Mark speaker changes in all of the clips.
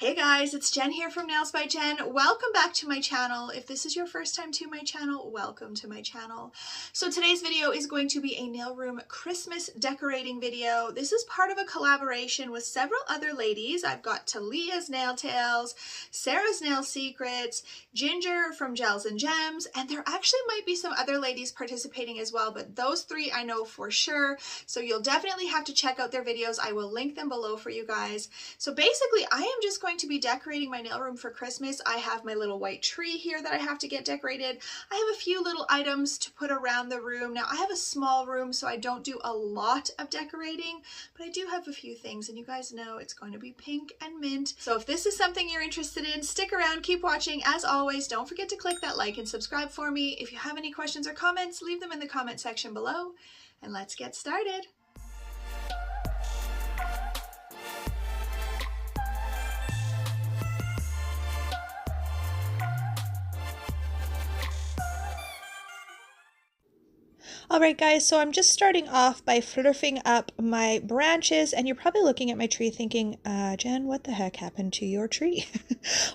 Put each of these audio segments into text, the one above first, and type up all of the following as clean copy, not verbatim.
Speaker 1: Hey guys, it's Jen here from Nails by Jen. Welcome back to my channel. If this is your first time to my channel, welcome to my channel. So today's video is going to be a nail room Christmas decorating video. This is part of a collaboration with several other ladies. I've got TALIAS Nail Tales, Sarah's Nail Secrets, Ginger from Gels and Gems, and there actually might be some other ladies participating as well, but those three I know for sure. So you'll definitely have to check out their videos. I will link them below for you guys. So basically, I am just going to be decorating my nail room for Christmas. I have my little white tree here that I have to get decorated. I have a few little items to put around the room. Now I have a small room, so I don't do a lot of decorating, but I do have a few things, and you guys know it's going to be pink and mint. So if this is something you're interested in, stick around, keep watching. As always, don't forget to click that like and subscribe for me. If you have any questions or comments, leave them in the comment section below, and let's get started. Alright guys, so I'm just starting off by fluffing up my branches, and you're probably looking at my tree thinking, Jen, what the heck happened to your tree?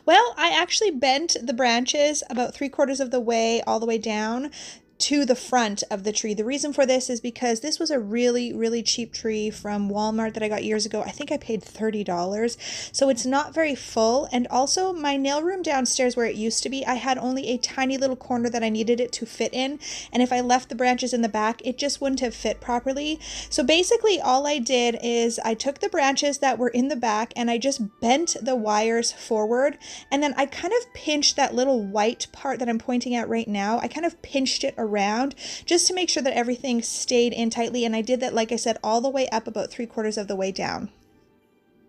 Speaker 1: Well, I actually bent the branches about 3/4 of the way all the way down to the front of the tree. The reason for this is because this was a really cheap tree from Walmart that I got years ago. I think I paid $30, so it's not very full. And also my nail room downstairs where it used to be, I had only a tiny little corner that I needed it to fit in, and if I left the branches in the back, it just wouldn't have fit properly. So basically all I did is I took the branches that were in the back and I just bent the wires forward, and then I kind of pinched that little white part that I'm pointing at right now. I kind of pinched it around just to make sure that everything stayed in tightly, and I did that, like I said, all the way up about 3/4 of the way down.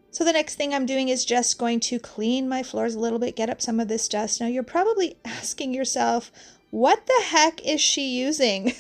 Speaker 1: So the next thing I'm doing is just going to clean my floors a little bit, get up some of this dust. Now you're probably asking yourself, what the heck is she using?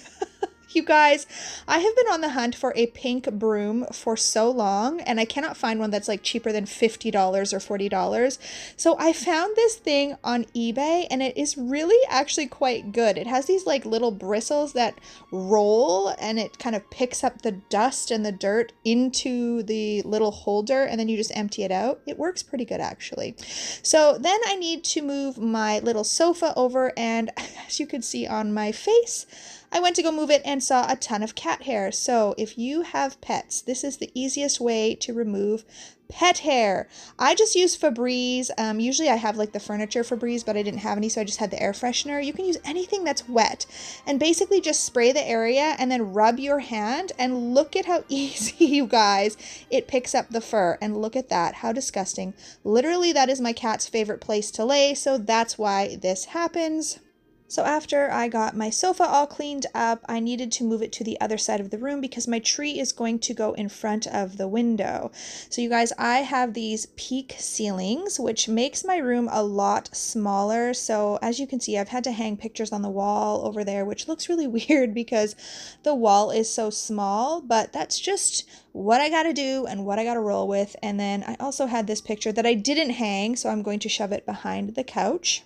Speaker 1: You guys, I have been on the hunt for a pink broom for so long, and I cannot find one that's like cheaper than $50 or $40. So I found this thing on eBay, and it is really actually quite good. It has these like little bristles that roll, and it kind of picks up the dust and the dirt into the little holder, and then you just empty it out. It works pretty good actually. So then I need to move my little sofa over, and as you can see on my face, I went to go move it and saw a ton of cat hair. So if you have pets, this is the easiest way to remove pet hair. I just use Febreze. Usually I have like the furniture Febreze, but I didn't have any, so I just had the air freshener. You can use anything that's wet, and basically just spray the area and then rub your hand, and look at how easy, you guys, it picks up the fur. And look at that, how disgusting. Literally, that is my cat's favorite place to lay, so that's why this happens. So after I got my sofa all cleaned up, I needed to move it to the other side of the room because my tree is going to go in front of the window. So you guys, I have these peak ceilings, which makes my room a lot smaller. So as you can see, I've had to hang pictures on the wall over there, which looks really weird because the wall is so small, but that's just what I gotta do and what I gotta roll with. And then I also had this picture that I didn't hang, so I'm going to shove it behind the couch.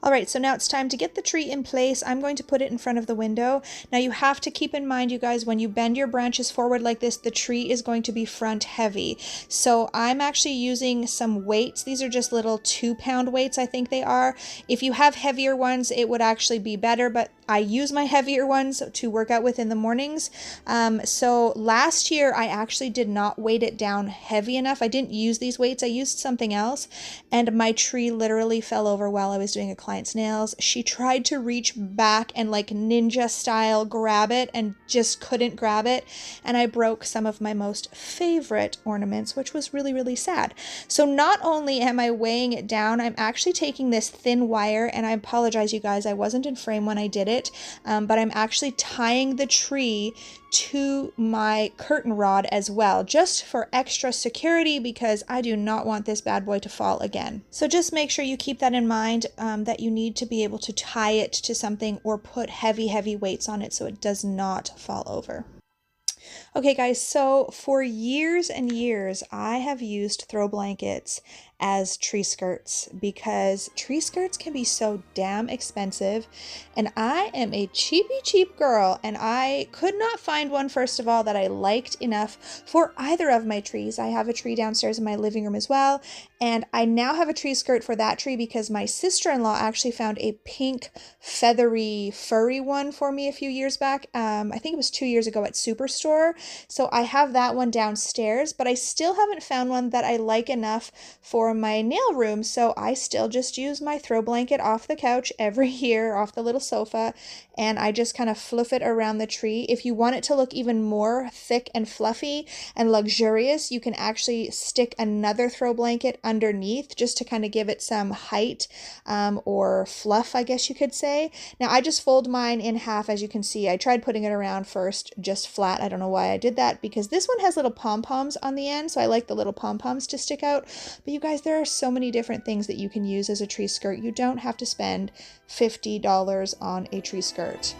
Speaker 1: Alright, so now it's time to get the tree in place. I'm going to put it in front of the window. Now you have to keep in mind, you guys, when you bend your branches forward like this, the tree is going to be front heavy. So I'm actually using some weights. These are just little 2-pound weights, I think they are. If you have heavier ones, it would actually be better, but I use my heavier ones to work out with in the mornings. So last year I actually did not weight it down heavy enough. I didn't use these weights. I used something else, and my tree literally fell over while I was doing a client's nails. She tried to reach back and like ninja style grab it and just couldn't grab it, and I broke some of my most favorite ornaments, which was really sad. So not only am I weighing it down, I'm actually taking this thin wire, and I apologize, you guys, I wasn't in frame when I did it, but I'm actually tying the tree to my curtain rod as well, just for extra security, because I do not want this bad boy to fall again. So just make sure you keep that in mind, that you need to be able to tie it to something or put heavy weights on it so it does not fall over. Okay, guys, so for years and years, I have used throw blankets as tree skirts because tree skirts can be so damn expensive. And I am a cheap girl, and I could not find one, first of all, that I liked enough for either of my trees. I have a tree downstairs in my living room as well, and I now have a tree skirt for that tree because my sister-in-law actually found a pink, feathery, furry one for me a few years back. I think it was 2 years ago at Superstore. So I have that one downstairs, but I still haven't found one that I like enough for my nail room. So I still just use my throw blanket off the couch every year, off the little sofa, and I just kind of fluff it around the tree. If you want it to look even more thick and fluffy and luxurious, you can actually stick another throw blanket underneath just to kind of give it some height or fluff, I guess you could say. Now I just fold mine in half, as you can see. I tried putting it around first just flat. I don't know why I did that, because this one has little pom-poms on the end, so I like the little pom-poms to stick out. But you guys, there are so many different things that you can use as a tree skirt. You don't have to spend $50 on a tree skirt.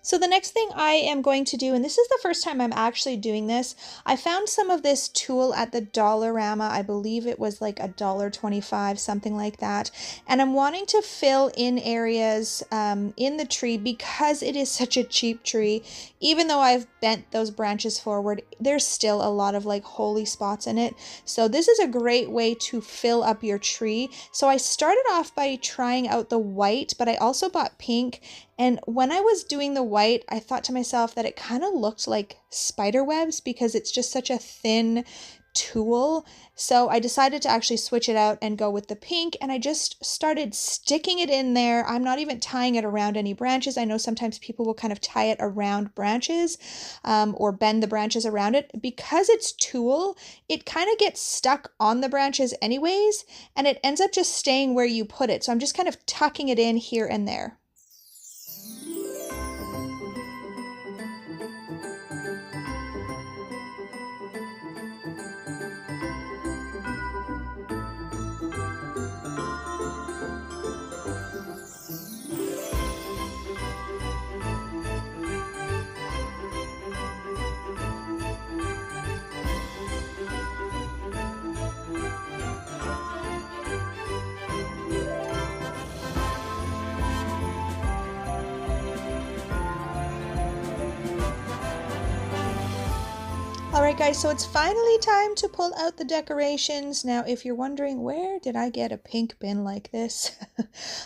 Speaker 1: So the next thing I am going to do, and this is the first time I'm actually doing this, I found some of this tulle at the Dollarama. I believe it was like $1.25, something like that. And I'm wanting to fill in areas in the tree because it is such a cheap tree. Even though I've bent those branches forward, there's still a lot of like holy spots in it. So this is a great way to fill up your tree. So I started off by trying out the white, but I also bought pink. And when I was doing the white, I thought to myself that it kind of looked like spider webs because it's just such a thin tulle. So I decided to actually switch it out and go with the pink, and I just started sticking it in there. I'm not even tying it around any branches. I know sometimes people will kind of tie it around branches or bend the branches around it. Because it's tulle, it kind of gets stuck on the branches anyways, and it ends up just staying where you put it. So I'm just kind of tucking it in here and there. Alright guys, so it's finally time to pull out the decorations. Now, if you're wondering, where did I get a pink bin like this?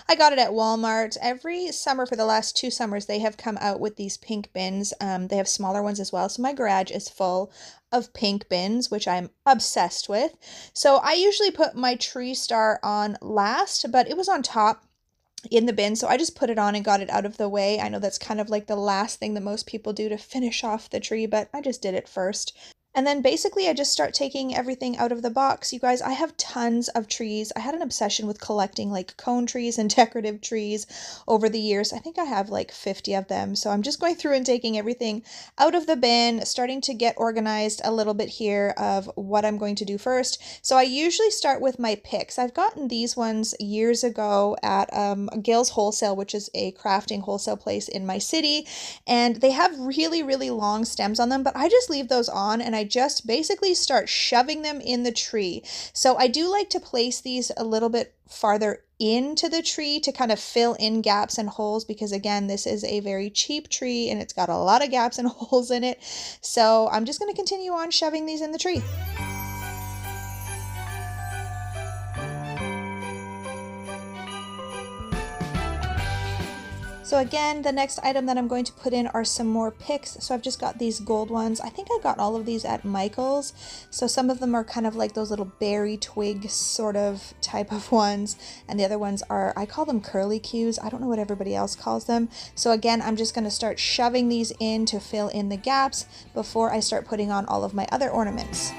Speaker 1: I got it at Walmart. Every summer for the last 2 summers, they have come out with these pink bins. They have smaller ones as well, so my garage is full of pink bins, which I'm obsessed with. So I usually put my tree star on last, but it was on top in the bin, so I just put it on and got it out of the way. I know that's kind of like the last thing that most people do to finish off the tree, but I just did it first. And then basically I just start taking everything out of the box. You guys, I have tons of trees. I had an obsession with collecting like cone trees and decorative trees over the years. I think I have like 50 of them. So I'm just going through and taking everything out of the bin, starting to get organized a little bit here of what I'm going to do first. So I usually start with my picks. I've gotten these ones years ago at Gill's Wholesale, which is a crafting wholesale place in my city. And they have really long stems on them, but I just leave those on and I just basically start shoving them in the tree. So I do like to place these a little bit farther into the tree to kind of fill in gaps and holes, because again, this is a very cheap tree and it's got a lot of gaps and holes in it. So I'm just going to continue on shoving these in the tree. So again, the next item that I'm going to put in are some more picks. So I've just got these gold ones. I think I got all of these at Michael's. So some of them are kind of like those little berry twig sort of type of ones. And the other ones are, I call them curly cues. I don't know what everybody else calls them. So again, I'm just going to start shoving these in to fill in the gaps before I start putting on all of my other ornaments.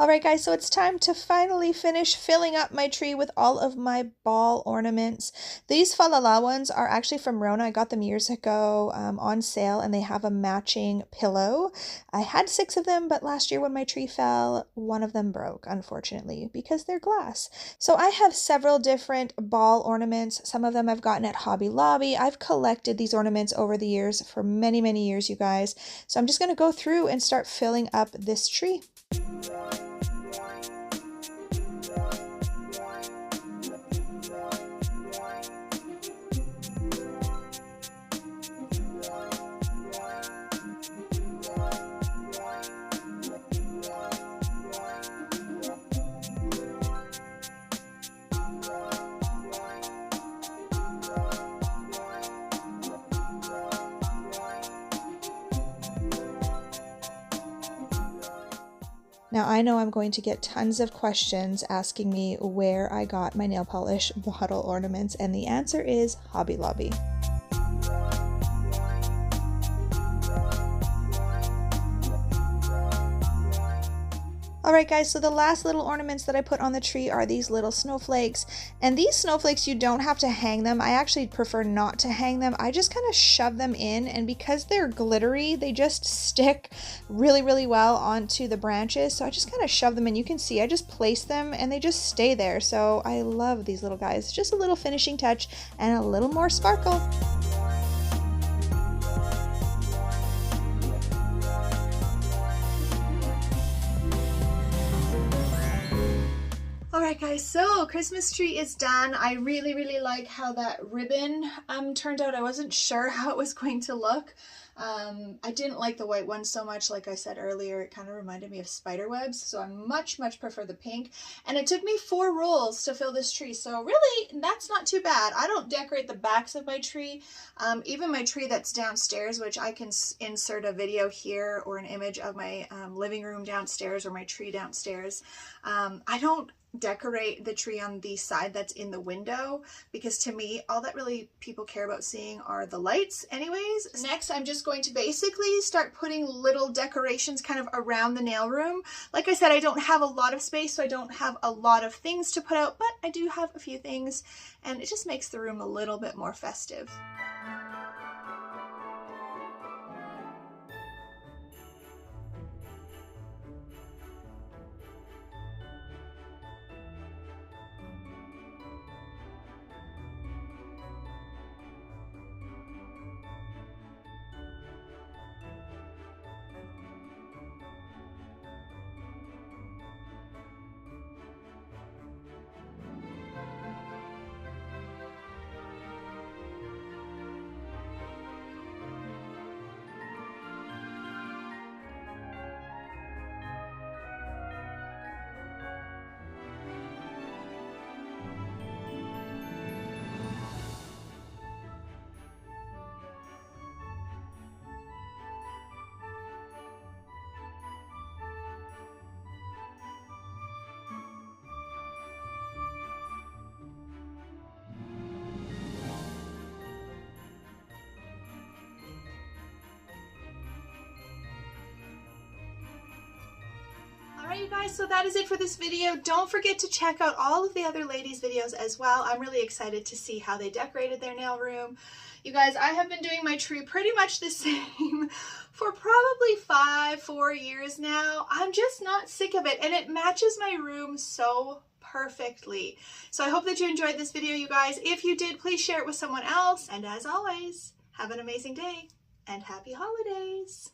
Speaker 1: Alright guys, so it's time to finally finish filling up my tree with all of my ball ornaments. These falala ones are actually from Rona. I got them years ago on sale, and they have a matching pillow. I had 6 of them, but last year when my tree fell, one of them broke, unfortunately, because they're glass. So I have several different ball ornaments. Some of them I've gotten at Hobby Lobby. I've collected these ornaments over the years for many, many years, you guys. So I'm just going to go through and start filling up this tree. Now I know I'm going to get tons of questions asking me where I got my nail polish bottle ornaments, and the answer is Hobby Lobby. Alright guys, so the last little ornaments that I put on the tree are these little snowflakes. And these snowflakes, you don't have to hang them. I actually prefer not to hang them. I just kind of shove them in, and because they're glittery, they just stick really, really well onto the branches. So I just kind of shove them in. You can see I just place them and they just stay there. So I love these little guys. Just a little finishing touch and a little more sparkle. Alright guys, so Christmas tree is done. I really, really like how that ribbon turned out. I wasn't sure how it was going to look. I didn't like the white one so much. Like I said earlier, it kind of reminded me of spider webs, so I much prefer the pink. And it took me 4 rolls to fill this tree, so really that's not too bad. I don't decorate the backs of my tree. Even my tree that's downstairs, which I can insert a video here or an image of my living room downstairs or my tree downstairs. I don't decorate the tree on the side that's in the window, because to me all that really people care about seeing are the lights anyways. Next, I'm just going to basically start putting little decorations kind of around the nail room. Like I said, I don't have a lot of space, so I don't have a lot of things to put out, but I do have a few things, and it just makes the room a little bit more festive. Alright you guys, so that is it for this video. Don't forget to check out all of the other ladies' videos as well. I'm really excited to see how they decorated their nail room. You guys, I have been doing my tree pretty much the same for probably 4 years now. I'm just not sick of it, and it matches my room so perfectly. So I hope that you enjoyed this video, you guys. If you did, please share it with someone else. And as always, have an amazing day and happy holidays.